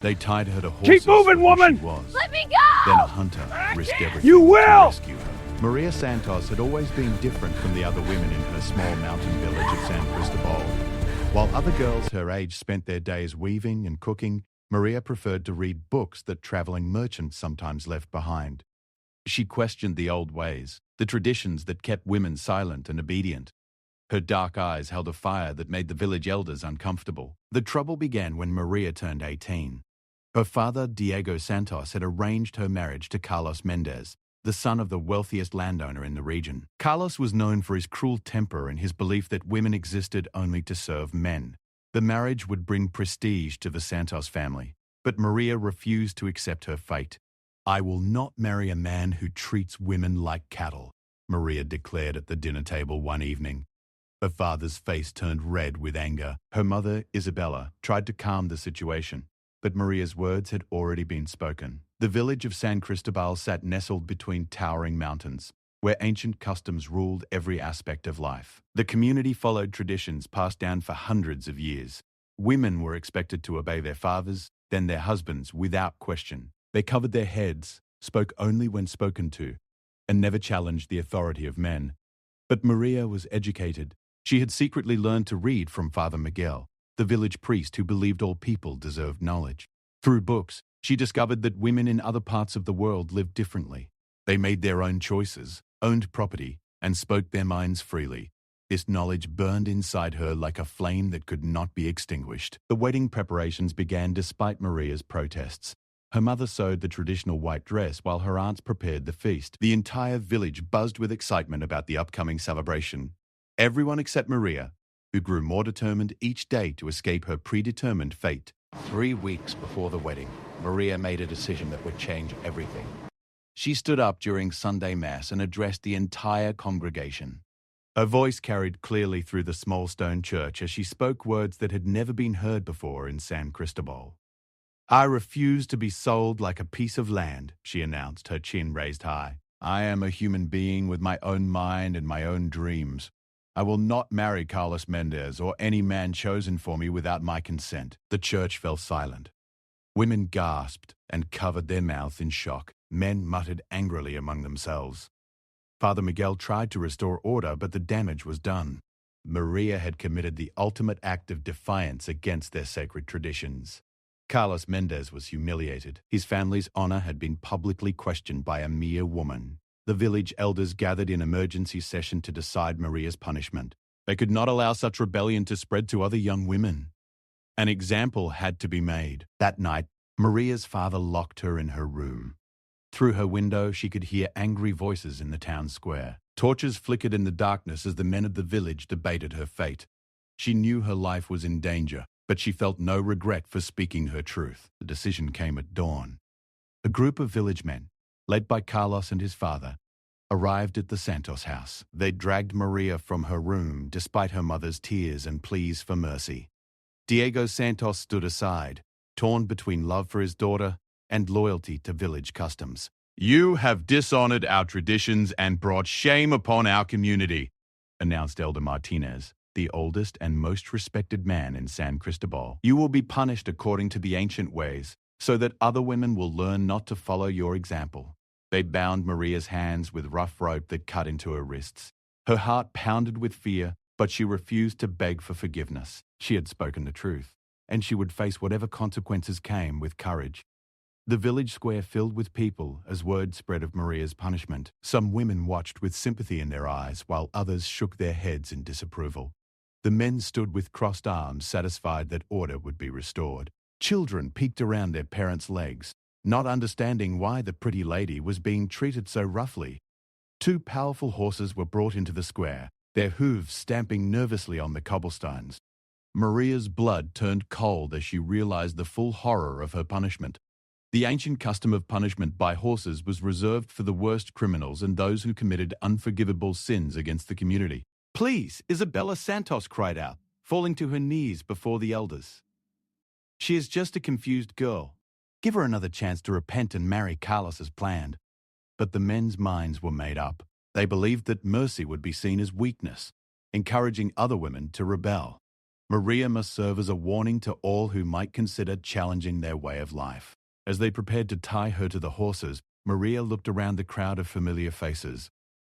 They tied her to Keep horses moving, for who woman! she was. Let me go! Then a hunter risked everything You to will! rescue her. Maria Santos had always been different from the other women in her small mountain village of San Cristobal. While other girls her age spent their days weaving and cooking, Maria preferred to read books that traveling merchants sometimes left behind. She questioned the old ways, the traditions that kept women silent and obedient. Her dark eyes held a fire that made the village elders uncomfortable. The trouble began when Maria turned 18. Her father, Diego Santos, had arranged her marriage to Carlos Mendez, the son of the wealthiest landowner in the region. Carlos was known for his cruel temper and his belief that women existed only to serve men. The marriage would bring prestige to the Santos family, but Maria refused to accept her fate. "I will not marry a man who treats women like cattle," Maria declared at the dinner table one evening. Her father's face turned red with anger. Her mother, Isabella, tried to calm the situation, but Maria's words had already been spoken. The village of San Cristobal sat nestled between towering mountains, where ancient customs ruled every aspect of life. The community followed traditions passed down for hundreds of years. Women were expected to obey their fathers, then their husbands, without question. They covered their heads, spoke only when spoken to, and never challenged the authority of men. But Maria was educated. She had secretly learned to read from Father Miguel, the village priest who believed all people deserved knowledge. Through books, she discovered that women in other parts of the world lived differently. They made their own choices, owned property, and spoke their minds freely. This knowledge burned inside her like a flame that could not be extinguished. The wedding preparations began despite Maria's protests. Her mother sewed the traditional white dress while her aunts prepared the feast. The entire village buzzed with excitement about the upcoming celebration. Everyone except Maria, who grew more determined each day to escape her predetermined fate. 3 weeks before the wedding, Maria made a decision that would change everything. She stood up during Sunday Mass and addressed the entire congregation. Her voice carried clearly through the small stone church as she spoke words that had never been heard before in San Cristobal. "I refuse to be sold like a piece of land," she announced, her chin raised high. "I am a human being with my own mind and my own dreams. I will not marry Carlos Mendez or any man chosen for me without my consent." The church fell silent. Women gasped and covered their mouths in shock. Men muttered angrily among themselves. Father Miguel tried to restore order, but the damage was done. Maria had committed the ultimate act of defiance against their sacred traditions. Carlos Mendez was humiliated. His family's honor had been publicly questioned by a mere woman. The village elders gathered in emergency session to decide Maria's punishment. They could not allow such rebellion to spread to other young women. An example had to be made. That night, Maria's father locked her in her room. Through her window, she could hear angry voices in the town square. Torches flickered in the darkness as the men of the village debated her fate. She knew her life was in danger, but she felt no regret for speaking her truth. The decision came at dawn. A group of village men, led by Carlos and his father, arrived at the Santos house. They dragged Maria from her room despite her mother's tears and pleas for mercy. Diego Santos stood aside, torn between love for his daughter and loyalty to village customs. "You have dishonored our traditions and brought shame upon our community," announced Elder Martinez, the oldest and most respected man in San Cristobal. "You will be punished according to the ancient ways, so that other women will learn not to follow your example." They bound Maria's hands with rough rope that cut into her wrists. Her heart pounded with fear, but she refused to beg for forgiveness. She had spoken the truth, and she would face whatever consequences came with courage. The village square filled with people as word spread of Maria's punishment. Some women watched with sympathy in their eyes, while others shook their heads in disapproval. The men stood with crossed arms, satisfied that order would be restored. Children peeked around their parents' legs, not understanding why the pretty lady was being treated so roughly. 2 powerful horses were brought into the square, their hooves stamping nervously on the cobblestones. Maria's blood turned cold as she realized the full horror of her punishment. The ancient custom of punishment by horses was reserved for the worst criminals and those who committed unforgivable sins against the community. "Please," Isabella Santos cried out, falling to her knees before the elders. "She is just a confused girl. Give her another chance to repent and marry Carlos as planned." But the men's minds were made up. They believed that mercy would be seen as weakness, encouraging other women to rebel. Maria must serve as a warning to all who might consider challenging their way of life. As they prepared to tie her to the horses, Maria looked around the crowd of familiar faces.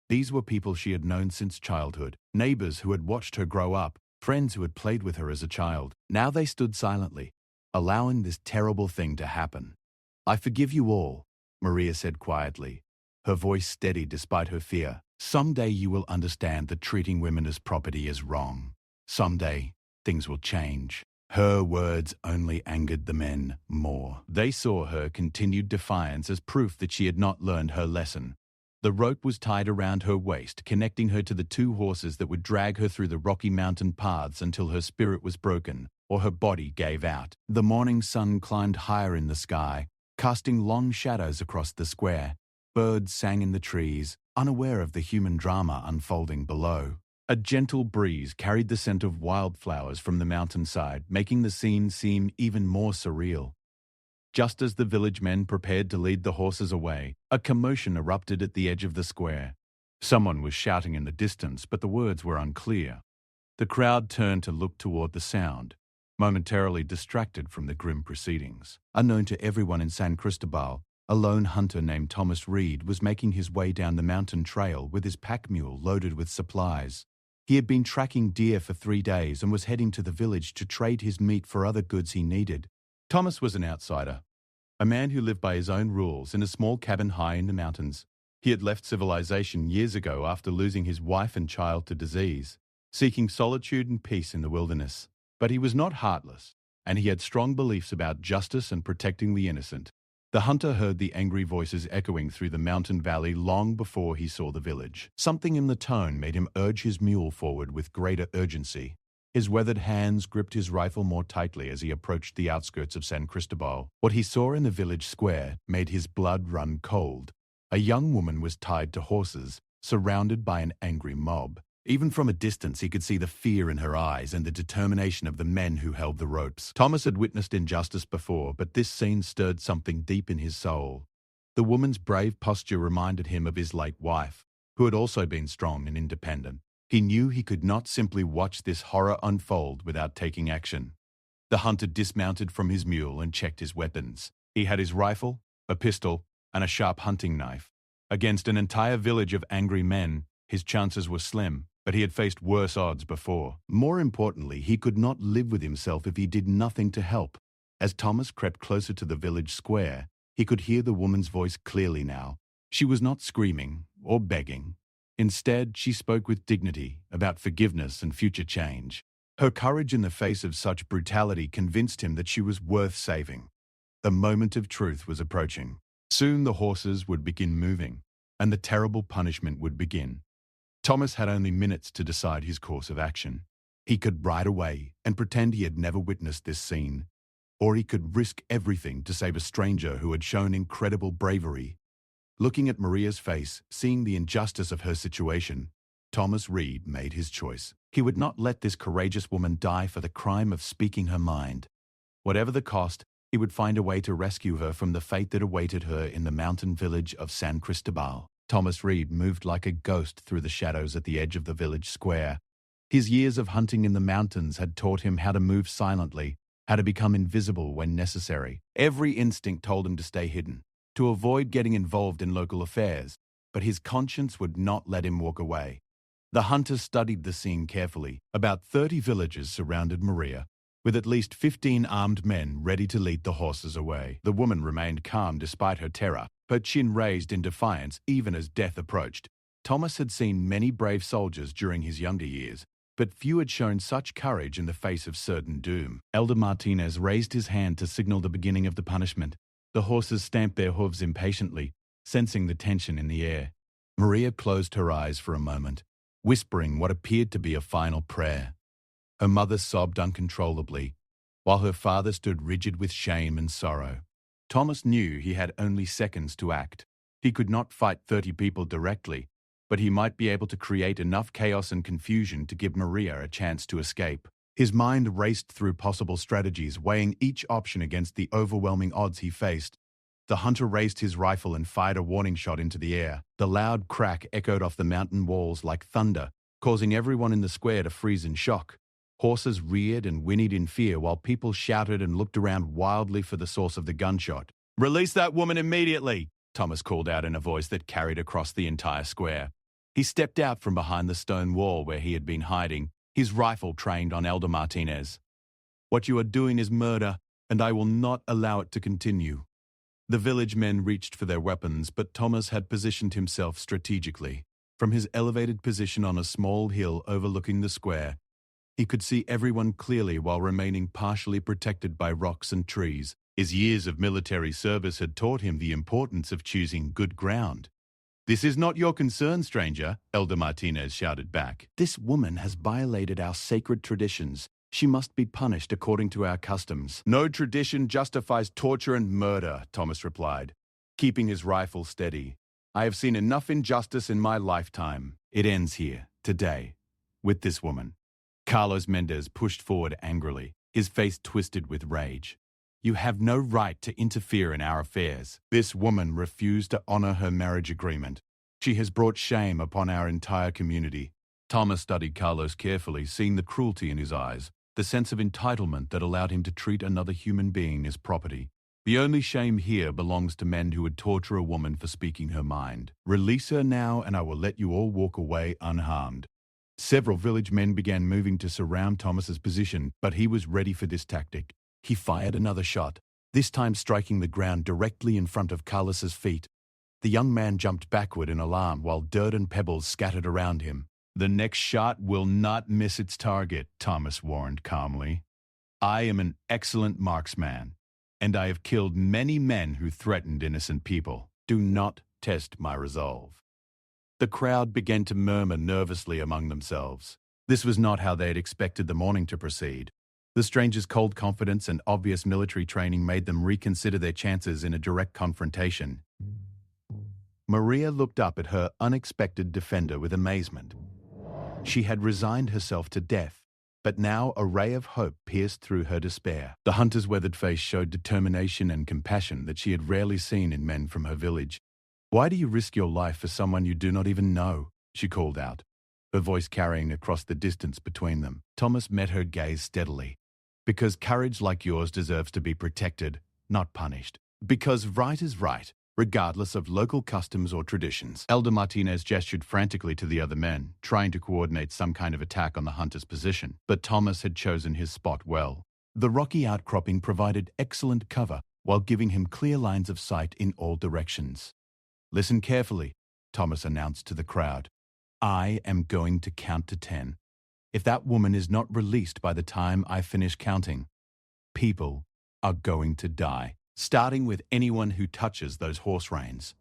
These were people she had known since childhood, neighbors who had watched her grow up, friends who had played with her as a child. Now they stood silently, allowing this terrible thing to happen. "I forgive you all," Maria said quietly, her voice steady despite her fear. "Someday you will understand that treating women as property is wrong. Someday, things will change." Her words only angered the men more. They saw her continued defiance as proof that she had not learned her lesson. The rope was tied around her waist, connecting her to the two horses that would drag her through the rocky mountain paths until her spirit was broken or her body gave out. The morning sun climbed higher in the sky, casting long shadows across the square. Birds sang in the trees, unaware of the human drama unfolding below. A gentle breeze carried the scent of wildflowers from the mountainside, making the scene seem even more surreal. Just as the village men prepared to lead the horses away, a commotion erupted at the edge of the square. Someone was shouting in the distance, but the words were unclear. The crowd turned to look toward the sound, momentarily distracted from the grim proceedings. Unknown to everyone in San Cristobal, a lone hunter named Thomas Reed was making his way down the mountain trail with his pack mule loaded with supplies. He had been tracking deer for 3 days and was heading to the village to trade his meat for other goods he needed. Thomas was an outsider, a man who lived by his own rules in a small cabin high in the mountains. He had left civilization years ago after losing his wife and child to disease, seeking solitude and peace in the wilderness. But he was not heartless, and he had strong beliefs about justice and protecting the innocent. The hunter heard the angry voices echoing through the mountain valley long before he saw the village. Something in the tone made him urge his mule forward with greater urgency. His weathered hands gripped his rifle more tightly as he approached the outskirts of San Cristobal. What he saw in the village square made his blood run cold. A young woman was tied to horses, surrounded by an angry mob. Even from a distance, he could see the fear in her eyes and the determination of the men who held the ropes. Thomas had witnessed injustice before, but this scene stirred something deep in his soul. The woman's brave posture reminded him of his late wife, who had also been strong and independent. He knew he could not simply watch this horror unfold without taking action. The hunter dismounted from his mule and checked his weapons. He had his rifle, a pistol, and a sharp hunting knife. Against an entire village of angry men, his chances were slim, but he had faced worse odds before. More importantly, he could not live with himself if he did nothing to help. As Thomas crept closer to the village square, he could hear the woman's voice clearly now. She was not screaming or begging. Instead, she spoke with dignity about forgiveness and future change. Her courage in the face of such brutality convinced him that she was worth saving. The moment of truth was approaching. Soon the horses would begin moving, and the terrible punishment would begin. Thomas had only minutes to decide his course of action. He could ride away and pretend he had never witnessed this scene, or he could risk everything to save a stranger who had shown incredible bravery. Looking at Maria's face, seeing the injustice of her situation, Thomas Reed made his choice. He would not let this courageous woman die for the crime of speaking her mind. Whatever the cost, he would find a way to rescue her from the fate that awaited her in the mountain village of San Cristobal. Thomas Reed moved like a ghost through the shadows at the edge of the village square. His years of hunting in the mountains had taught him how to move silently, how to become invisible when necessary. Every instinct told him to stay hidden, to avoid getting involved in local affairs, but his conscience would not let him walk away. The hunter studied the scene carefully. About 30 villagers surrounded Maria, with at least 15 armed men ready to lead the horses away. The woman remained calm despite her terror, her chin raised in defiance even as death approached. Thomas had seen many brave soldiers during his younger years, but few had shown such courage in the face of certain doom. Elder Martinez raised his hand to signal the beginning of the punishment. The horses stamped their hooves impatiently, sensing the tension in the air. Maria closed her eyes for a moment, whispering what appeared to be a final prayer. Her mother sobbed uncontrollably, while her father stood rigid with shame and sorrow. Thomas knew he had only seconds to act. He could not fight 30 people directly, but he might be able to create enough chaos and confusion to give Maria a chance to escape. His mind raced through possible strategies, weighing each option against the overwhelming odds he faced. The hunter raised his rifle and fired a warning shot into the air. The loud crack echoed off the mountain walls like thunder, causing everyone in the square to freeze in shock. Horses reared and whinnied in fear while people shouted and looked around wildly for the source of the gunshot. "Release that woman immediately!" Thomas called out in a voice that carried across the entire square. He stepped out from behind the stone wall where he had been hiding, his rifle trained on Elder Martinez. "What you are doing is murder, and I will not allow it to continue." The village men reached for their weapons, but Thomas had positioned himself strategically. From his elevated position on a small hill overlooking the square, he could see everyone clearly while remaining partially protected by rocks and trees. His years of military service had taught him the importance of choosing good ground. "This is not your concern, stranger," Elder Martinez shouted back. "This woman has violated our sacred traditions. She must be punished according to our customs." "No tradition justifies torture and murder," Thomas replied, keeping his rifle steady. "I have seen enough injustice in my lifetime. It ends here, today, with this woman." Carlos Mendez pushed forward angrily, his face twisted with rage. "You have no right to interfere in our affairs. This woman refused to honor her marriage agreement. She has brought shame upon our entire community." Thomas studied Carlos carefully, seeing the cruelty in his eyes, the sense of entitlement that allowed him to treat another human being as property. The only shame here belongs to men who would torture a woman for speaking her mind. "Release her now, and I will let you all walk away unharmed." Several village men began moving to surround Thomas's position, but he was ready for this tactic. He fired another shot, this time striking the ground directly in front of Carlos's feet. The young man jumped backward in alarm while dirt and pebbles scattered around him. "The next shot will not miss its target," Thomas warned calmly. "I am an excellent marksman, and I have killed many men who threatened innocent people. Do not test my resolve." The crowd began to murmur nervously among themselves. This was not how they had expected the morning to proceed. The stranger's cold confidence and obvious military training made them reconsider their chances in a direct confrontation. Maria looked up at her unexpected defender with amazement. She had resigned herself to death, but now a ray of hope pierced through her despair. The hunter's weathered face showed determination and compassion that she had rarely seen in men from her village. "Why do you risk your life for someone you do not even know?" she called out, her voice carrying across the distance between them. Thomas met her gaze steadily. "Because courage like yours deserves to be protected, not punished. Because right is right, regardless of local customs or traditions." Elder Martinez gestured frantically to the other men, trying to coordinate some kind of attack on the hunter's position. But Thomas had chosen his spot well. The rocky outcropping provided excellent cover while giving him clear lines of sight in all directions. "Listen carefully," Thomas announced to the crowd. "I am going to count to 10. If that woman is not released by the time I finish counting, people are going to die, starting with anyone who touches those horse reins."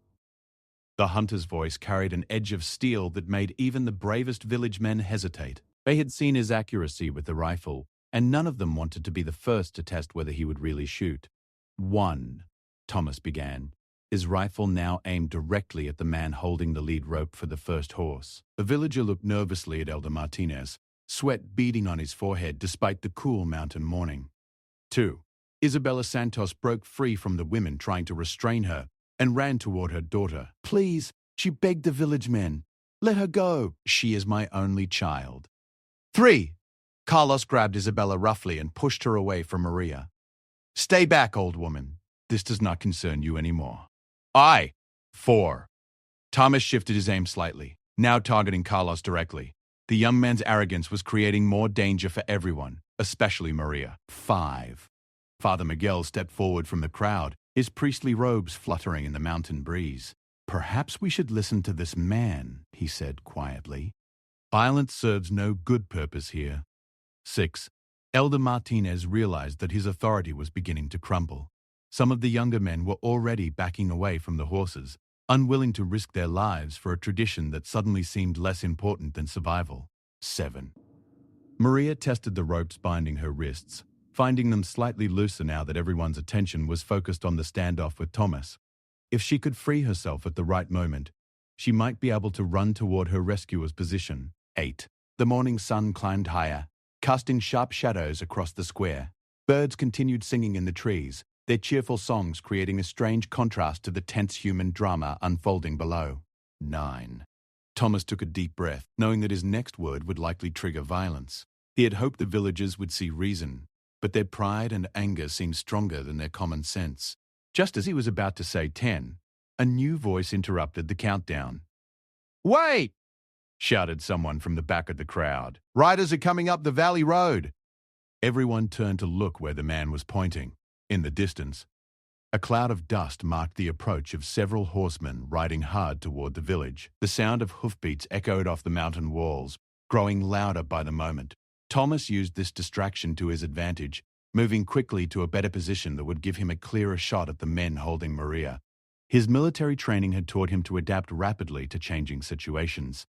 The hunter's voice carried an edge of steel that made even the bravest village men hesitate. They had seen his accuracy with the rifle, and none of them wanted to be the first to test whether he would really shoot. "1," Thomas began, his rifle now aimed directly at the man holding the lead rope for the first horse. The villager looked nervously at Elder Martinez, sweat beading on his forehead despite the cool mountain morning. 2. Isabella Santos broke free from the women trying to restrain her and ran toward her daughter. "Please," she begged the village men. "Let her go. She is my only child." 3. Carlos grabbed Isabella roughly and pushed her away from Maria. "Stay back, old woman. This does not concern you anymore." 4. Thomas shifted his aim slightly, now targeting Carlos directly. The young man's arrogance was creating more danger for everyone, especially Maria. 5. Father Miguel stepped forward from the crowd, his priestly robes fluttering in the mountain breeze. "Perhaps we should listen to this man," he said quietly. "Violence serves no good purpose here." 6. Elder Martinez realized that his authority was beginning to crumble. Some of the younger men were already backing away from the horses, unwilling to risk their lives for a tradition that suddenly seemed less important than survival. 7. Maria tested the ropes binding her wrists, finding them slightly looser now that everyone's attention was focused on the standoff with Thomas. If she could free herself at the right moment, she might be able to run toward her rescuer's position. 8. The morning sun climbed higher, casting sharp shadows across the square. Birds continued singing in the trees, their cheerful songs creating a strange contrast to the tense human drama unfolding below. 9. Thomas took a deep breath, knowing that his next word would likely trigger violence. He had hoped the villagers would see reason, but their pride and anger seemed stronger than their common sense. Just as he was about to say 10, a new voice interrupted the countdown. "Wait!" shouted someone from the back of the crowd. "Riders are coming up the valley road." Everyone turned to look where the man was pointing. In the distance, a cloud of dust marked the approach of several horsemen riding hard toward the village. The sound of hoofbeats echoed off the mountain walls, growing louder by the moment. Thomas used this distraction to his advantage, moving quickly to a better position that would give him a clearer shot at the men holding Maria. His military training had taught him to adapt rapidly to changing situations.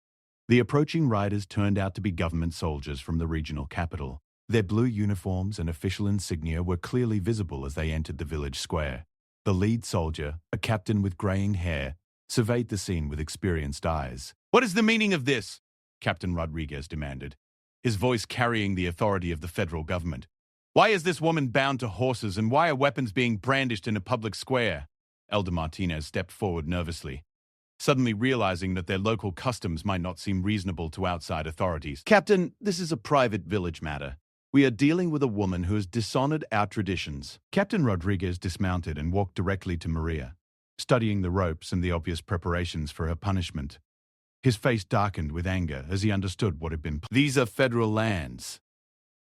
The approaching riders turned out to be government soldiers from the regional capital. Their blue uniforms and official insignia were clearly visible as they entered the village square. The lead soldier, a captain with graying hair, surveyed the scene with experienced eyes. "What is the meaning of this?" Captain Rodriguez demanded, his voice carrying the authority of the federal government. "Why is this woman bound to horses, and why are weapons being brandished in a public square?" Elder Martinez stepped forward nervously, suddenly realizing that their local customs might not seem reasonable to outside authorities. "Captain, this is a private village matter. We are dealing with a woman who has dishonored our traditions." Captain Rodriguez dismounted and walked directly to Maria, studying the ropes and the obvious preparations for her punishment. His face darkened with anger as he understood what had been. "These are federal lands,"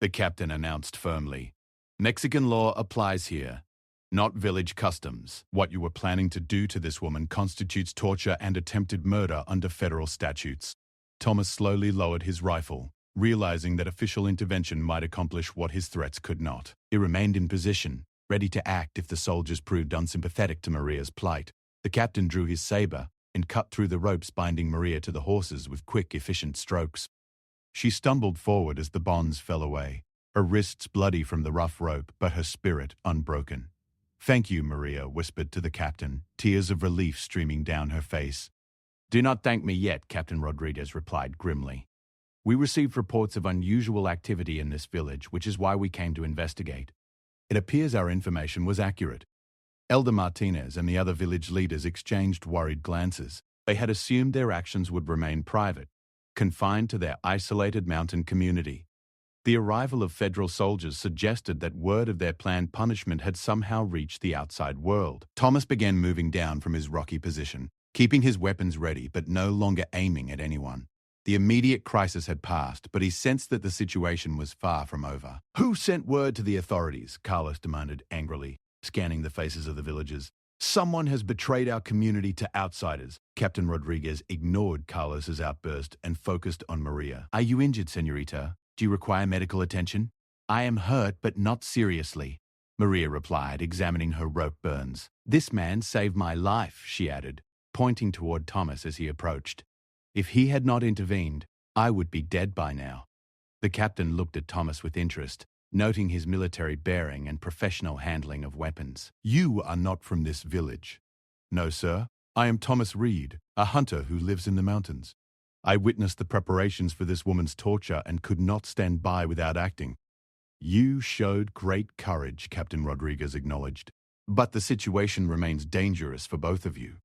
the captain announced firmly. "Mexican law applies here, not village customs. What you were planning to do to this woman constitutes torture and attempted murder under federal statutes." Thomas slowly lowered his rifle, realizing that official intervention might accomplish what his threats could not. He remained in position, ready to act if the soldiers proved unsympathetic to Maria's plight. The captain drew his saber and cut through the ropes binding Maria to the horses with quick, efficient strokes. She stumbled forward as the bonds fell away, her wrists bloody from the rough rope, but her spirit unbroken. "Thank you," Maria whispered to the captain, tears of relief streaming down her face. "Do not thank me yet," Captain Rodriguez replied grimly. "We received reports of unusual activity in this village, which is why we came to investigate. It appears our information was accurate." Elder Martinez and the other village leaders exchanged worried glances. They had assumed their actions would remain private, confined to their isolated mountain community. The arrival of federal soldiers suggested that word of their planned punishment had somehow reached the outside world. Thomas began moving down from his rocky position, keeping his weapons ready but no longer aiming at anyone. The immediate crisis had passed, but he sensed that the situation was far from over. "Who sent word to the authorities?" Carlos demanded angrily, scanning the faces of the villagers. "Someone has betrayed our community to outsiders." Captain Rodriguez ignored Carlos's outburst and focused on Maria. "Are you injured, señorita? Do you require medical attention?" "I am hurt, but not seriously," Maria replied, examining her rope burns. "This man saved my life," she added, pointing toward Thomas as he approached. "If he had not intervened, I would be dead by now." The captain looked at Thomas with interest, noting his military bearing and professional handling of weapons. "You are not from this village." "No, sir. I am Thomas Reed, a hunter who lives in the mountains. I witnessed the preparations for this woman's torture and could not stand by without acting." "You showed great courage," Captain Rodriguez acknowledged. "But the situation remains dangerous for both of you.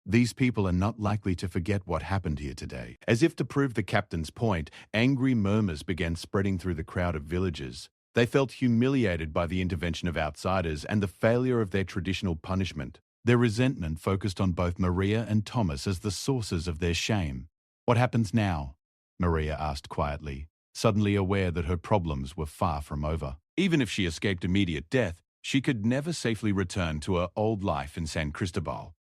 These people are not likely to forget what happened here today." As if to prove the captain's point, angry murmurs began spreading through the crowd of villagers. They felt humiliated by the intervention of outsiders and the failure of their traditional punishment. Their resentment focused on both Maria and Thomas as the sources of their shame. "What happens now?" Maria asked quietly, suddenly aware that her problems were far from over. Even if she escaped immediate death, she could never safely return to her old life in San Cristobal.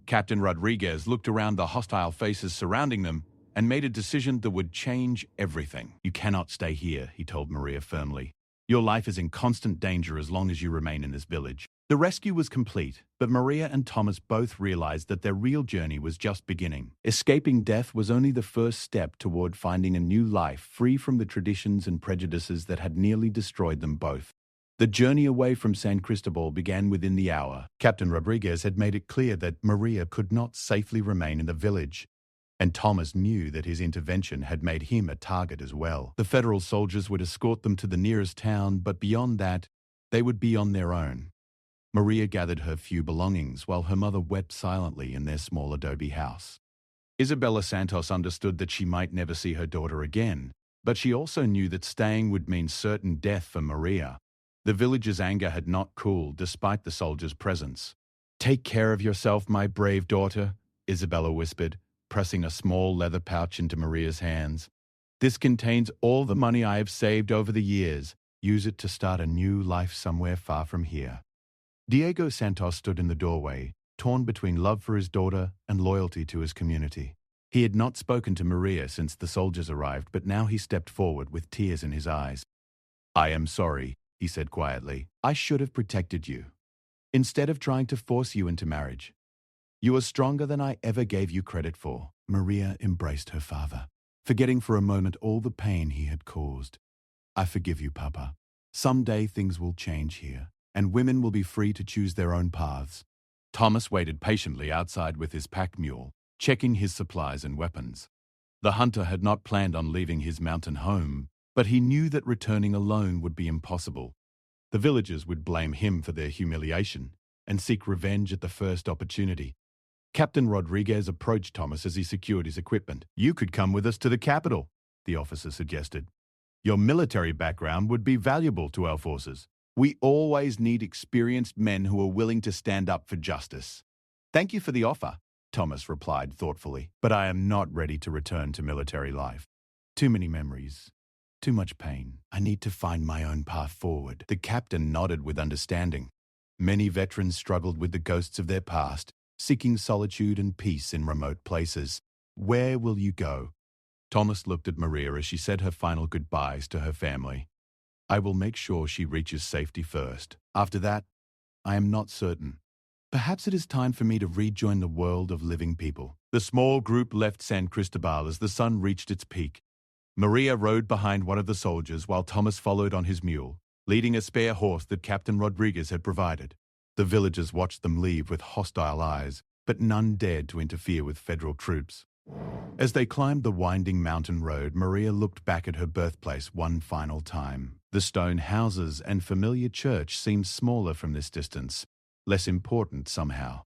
Captain Rodriguez looked around the hostile faces surrounding them and made a decision that would change everything. "You cannot stay here," he told Maria firmly. "Your life is in constant danger as long as you remain in this village." The rescue was complete, but Maria and Thomas both realized that their real journey was just beginning. Escaping death was only the first step toward finding a new life free from the traditions and prejudices that had nearly destroyed them both. The journey away from San Cristobal began within the hour. Captain Rodriguez had made it clear that Maria could not safely remain in the village, and Thomas knew that his intervention had made him a target as well. The federal soldiers would escort them to the nearest town, but beyond that, they would be on their own. Maria gathered her few belongings while her mother wept silently in their small adobe house. Isabella Santos understood that she might never see her daughter again, But she also knew that staying would mean certain death for Maria. The villagers' anger had not cooled despite the soldiers' presence. "Take care of yourself, my brave daughter," Isabella whispered, pressing a small leather pouch into Maria's hands. "This contains all the money I have saved over the years. Use it to start a new life somewhere far from here." Diego Santos stood in the doorway, torn between love for his daughter and loyalty to his community. He had not spoken to Maria since the soldiers arrived, but now he stepped forward with tears in his eyes. "I am sorry," he said quietly. "I should have protected you, instead of trying to force you into marriage. You are stronger than I ever gave you credit for." Maria embraced her father, forgetting for a moment all the pain he had caused. "I forgive you, Papa. Someday things will change here, and women will be free to choose their own paths." Thomas waited patiently outside with his pack mule, checking his supplies and weapons. The hunter had not planned on leaving his mountain home, but he knew that returning alone would be impossible. The villagers would blame him for their humiliation and seek revenge at the first opportunity. Captain Rodriguez approached Thomas as he secured his equipment. "You could come with us to the capital," the officer suggested. "Your military background would be valuable to our forces. We always need experienced men who are willing to stand up for justice." "Thank you for the offer," Thomas replied thoughtfully, "but I am not ready to return to military life. Too many memories, too much pain. I need to find my own path forward." The captain nodded with understanding. Many veterans struggled with the ghosts of their past, seeking solitude and peace in remote places. "Where will you go?" Thomas looked at Maria as she said her final goodbyes to her family. "I will make sure she reaches safety first. After that, I am not certain. Perhaps it is time for me to rejoin the world of living people." The small group left San Cristobal as the sun reached its peak. Maria rode behind one of the soldiers while Thomas followed on his mule, leading a spare horse that Captain Rodriguez had provided. The villagers watched them leave with hostile eyes, but none dared to interfere with federal troops. As they climbed the winding mountain road, Maria looked back at her birthplace one final time. The stone houses and familiar church seemed smaller from this distance, less important somehow.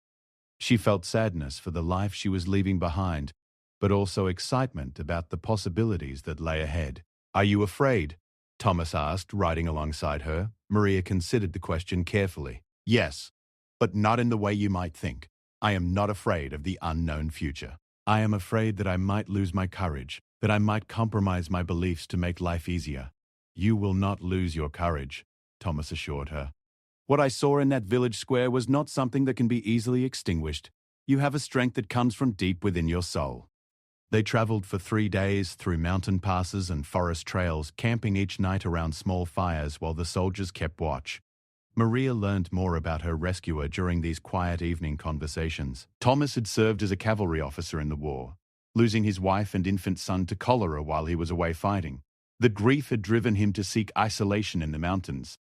She felt sadness for the life she was leaving behind, but also excitement about the possibilities that lay ahead. "Are you afraid?" Thomas asked, riding alongside her. Maria considered the question carefully. "Yes, but not in the way you might think. I am not afraid of the unknown future. I am afraid that I might lose my courage, that I might compromise my beliefs to make life easier." "You will not lose your courage," Thomas assured her. "What I saw in that village square was not something that can be easily extinguished. You have a strength that comes from deep within your soul." They traveled for 3 days through mountain passes and forest trails, camping each night around small fires while the soldiers kept watch. Maria learned more about her rescuer during these quiet evening conversations. Thomas had served as a cavalry officer in the war, losing his wife and infant son to cholera while he was away fighting. The grief had driven him to seek isolation in the mountains.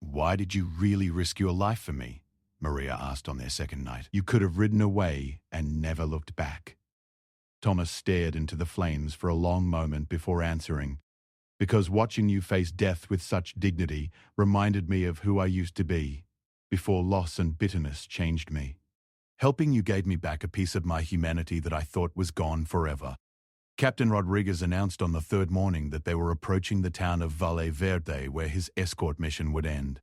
"Why did you really risk your life for me?" Maria asked on their second night. "You could have ridden away and never looked back." Thomas stared into the flames for a long moment before answering. "Because watching you face death with such dignity reminded me of who I used to be, before loss and bitterness changed me. Helping you gave me back a piece of my humanity that I thought was gone forever." Captain Rodriguez announced on the third morning that they were approaching the town of Valle Verde, where his escort mission would end.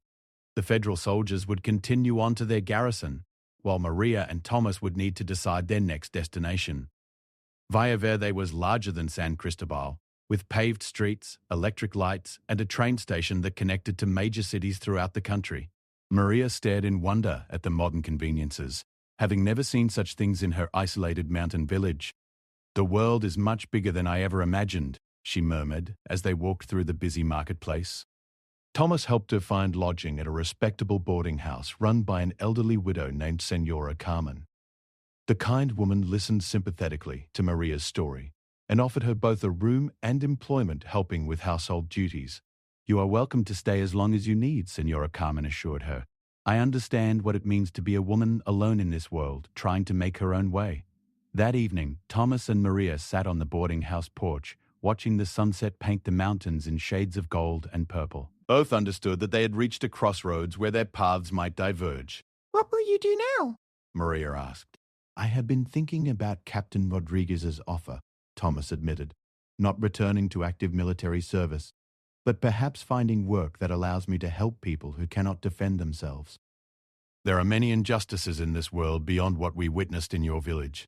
The federal soldiers would continue on to their garrison, while Maria and Thomas would need to decide their next destination. Valle Verde was larger than San Cristobal, with paved streets, electric lights, and a train station that connected to major cities throughout the country. Maria stared in wonder at the modern conveniences, having never seen such things in her isolated mountain village. "The world is much bigger than I ever imagined," she murmured as they walked through the busy marketplace. Thomas helped her find lodging at a respectable boarding house run by an elderly widow named Senora Carmen. The kind woman listened sympathetically to Maria's story and offered her both a room and employment helping with household duties. "You are welcome to stay as long as you need," Senora Carmen assured her. "I understand what it means to be a woman alone in this world, trying to make her own way." That evening, Thomas and Maria sat on the boarding house porch, watching the sunset paint the mountains in shades of gold and purple. Both understood that they had reached a crossroads where their paths might diverge. "What will you do now?" Maria asked. "I have been thinking about Captain Rodriguez's offer," Thomas admitted. not returning to active military service, but perhaps finding work that allows me to help people who cannot defend themselves. There are many injustices in this world beyond what we witnessed in your village.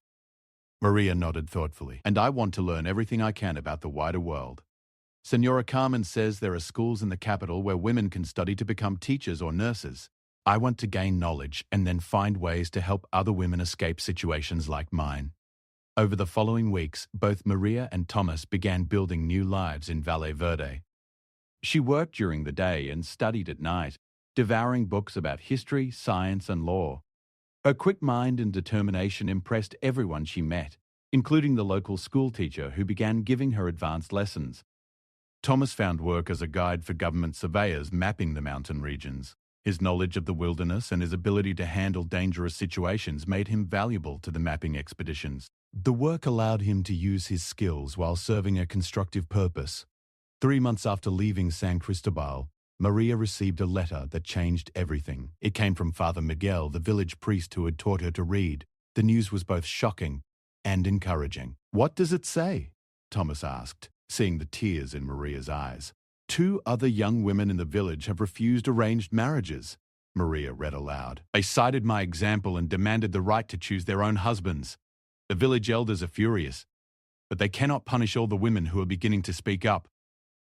Maria nodded thoughtfully. And I want to learn everything I can about the wider world. Senora Carmen says there are schools in the capital where women can study to become teachers or nurses. I want to gain knowledge and then find ways to help other women escape situations like mine. Over the following weeks, both Maria and Thomas began building new lives in Valle Verde. She worked during the day and studied at night, devouring books about history, science, and law. Her quick mind and determination impressed everyone she met, including the local schoolteacher who began giving her advanced lessons. Thomas found work as a guide for government surveyors mapping the mountain regions. His knowledge of the wilderness and his ability to handle dangerous situations made him valuable to the mapping expeditions. The work allowed him to use his skills while serving a constructive purpose. 3 months after leaving San Cristobal, Maria received a letter that changed everything. It came from Father Miguel, the village priest who had taught her to read. The news was both shocking and encouraging. "What does it say?" Thomas asked, seeing the tears in Maria's eyes. "2 other young women in the village have refused arranged marriages," Maria read aloud. "They cited my example and demanded the right to choose their own husbands. The village elders are furious, but they cannot punish all the women who are beginning to speak up."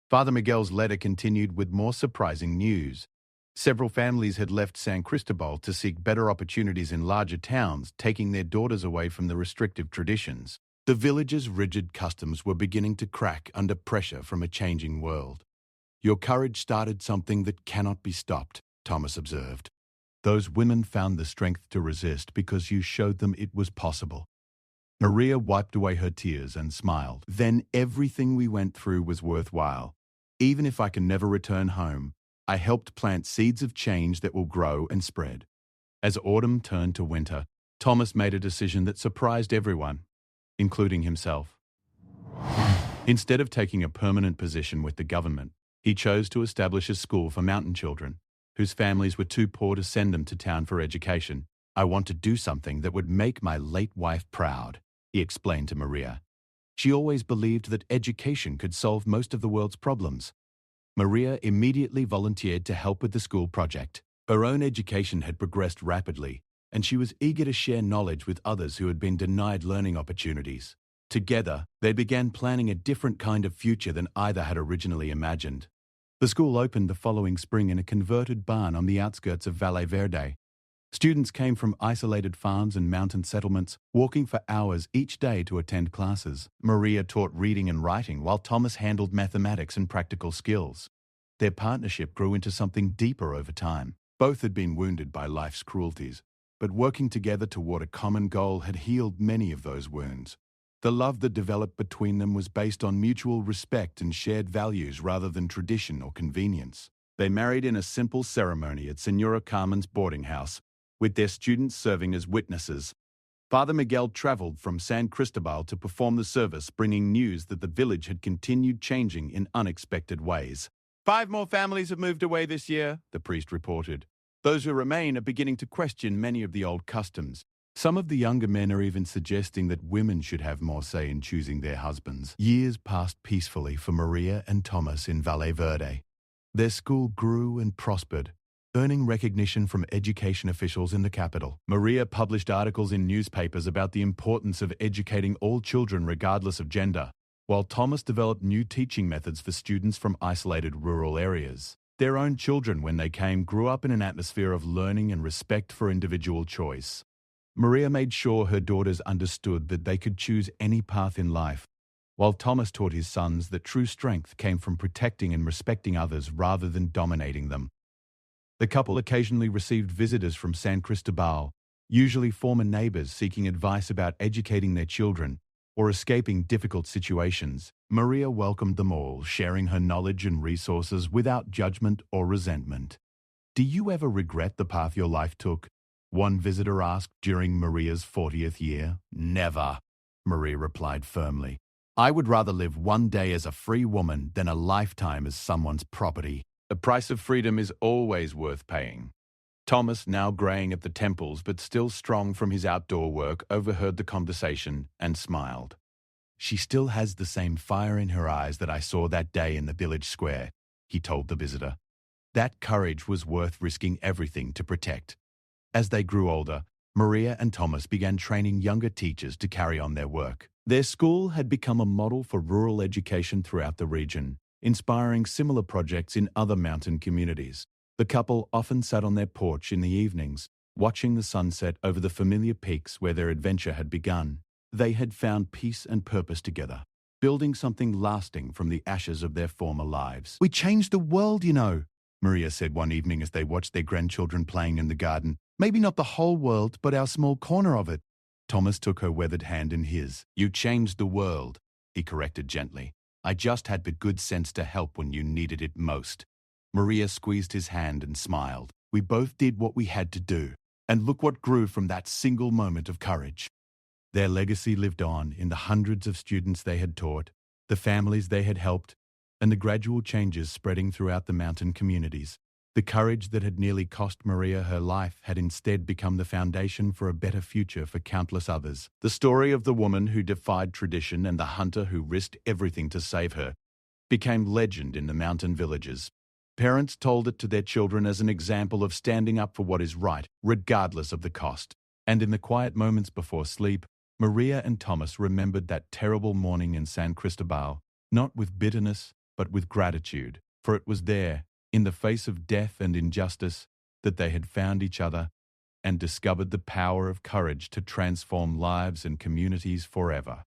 Father Miguel's letter continued with more surprising news. Several families had left San Cristobal to seek better opportunities in larger towns, taking their daughters away from the restrictive traditions. The village's rigid customs were beginning to crack under pressure from a changing world. "Your courage started something that cannot be stopped," Thomas observed. "Those women found the strength to resist because you showed them it was possible." Maria wiped away her tears and smiled. "Then everything we went through was worthwhile. Even if I can never return home, I helped plant seeds of change that will grow and spread." As autumn turned to winter, Thomas made a decision that surprised everyone, including himself. Instead of taking a permanent position with the government, he chose to establish a school for mountain children, whose families were too poor to send them to town for education. "I want to do something that would make my late wife proud," he explained to Maria. She always believed that education could solve most of the world's problems. Maria immediately volunteered to help with the school project. Her own education had progressed rapidly, and she was eager to share knowledge with others who had been denied learning opportunities. Together, they began planning a different kind of future than either had originally imagined. The school opened the following spring in a converted barn on the outskirts of Valle Verde. Students came from isolated farms and mountain settlements, walking for hours each day to attend classes. Maria taught reading and writing, while Thomas handled mathematics and practical skills. Their partnership grew into something deeper over time. Both had been wounded by life's cruelties, but working together toward a common goal had healed many of those wounds. The love that developed between them was based on mutual respect and shared values rather than tradition or convenience. They married in a simple ceremony at Senora Carmen's boarding house, with their students serving as witnesses. Father Miguel traveled from San Cristobal to perform the service, bringing news that the village had continued changing in unexpected ways. 5 more families have moved away this year, the priest reported. Those who remain are beginning to question many of the old customs. Some of the younger men are even suggesting that women should have more say in choosing their husbands. Years passed peacefully for Maria and Thomas in Valle Verde. Their school grew and prospered, earning recognition from education officials in the capital. Maria published articles in newspapers about the importance of educating all children regardless of gender, while Thomas developed new teaching methods for students from isolated rural areas. Their own children, when they came, grew up in an atmosphere of learning and respect for individual choice. Maria made sure her daughters understood that they could choose any path in life, while Thomas taught his sons that true strength came from protecting and respecting others rather than dominating them. The couple occasionally received visitors from San Cristobal, usually former neighbors seeking advice about educating their children or escaping difficult situations. Maria welcomed them all, sharing her knowledge and resources without judgment or resentment. "Do you ever regret the path your life took?" one visitor asked during Maria's 40th year. "Never," Maria replied firmly. "I would rather live one day as a free woman than a lifetime as someone's property. The price of freedom is always worth paying." Thomas, now graying at the temples but still strong from his outdoor work, overheard the conversation and smiled. She still has the same fire in her eyes that I saw that day in the village square, he told the visitor. That courage was worth risking everything to protect. As they grew older, Maria and Thomas began training younger teachers to carry on their work. Their school had become a model for rural education throughout the region, inspiring similar projects in other mountain communities. The couple often sat on their porch in the evenings, watching the sunset over the familiar peaks where their adventure had begun. They had found peace and purpose together, building something lasting from the ashes of their former lives. "We changed the world, you know," Maria said one evening as they watched their grandchildren playing in the garden. "Maybe not the whole world, but our small corner of it." Thomas took her weathered hand in his. "You changed the world," he corrected gently. "I just had the good sense to help when you needed it most." Maria squeezed his hand and smiled. "We both did what we had to do, and look what grew from that single moment of courage." Their legacy lived on in the hundreds of students they had taught, the families they had helped, and the gradual changes spreading throughout the mountain communities. The courage that had nearly cost Maria her life had instead become the foundation for a better future for countless others. The story of the woman who defied tradition and the hunter who risked everything to save her became legend in the mountain villages. Parents told it to their children as an example of standing up for what is right, regardless of the cost. And in the quiet moments before sleep, Maria and Thomas remembered that terrible morning in San Cristobal, not with bitterness, but with gratitude, for it was there, in the face of death and injustice, that they had found each other and discovered the power of courage to transform lives and communities forever.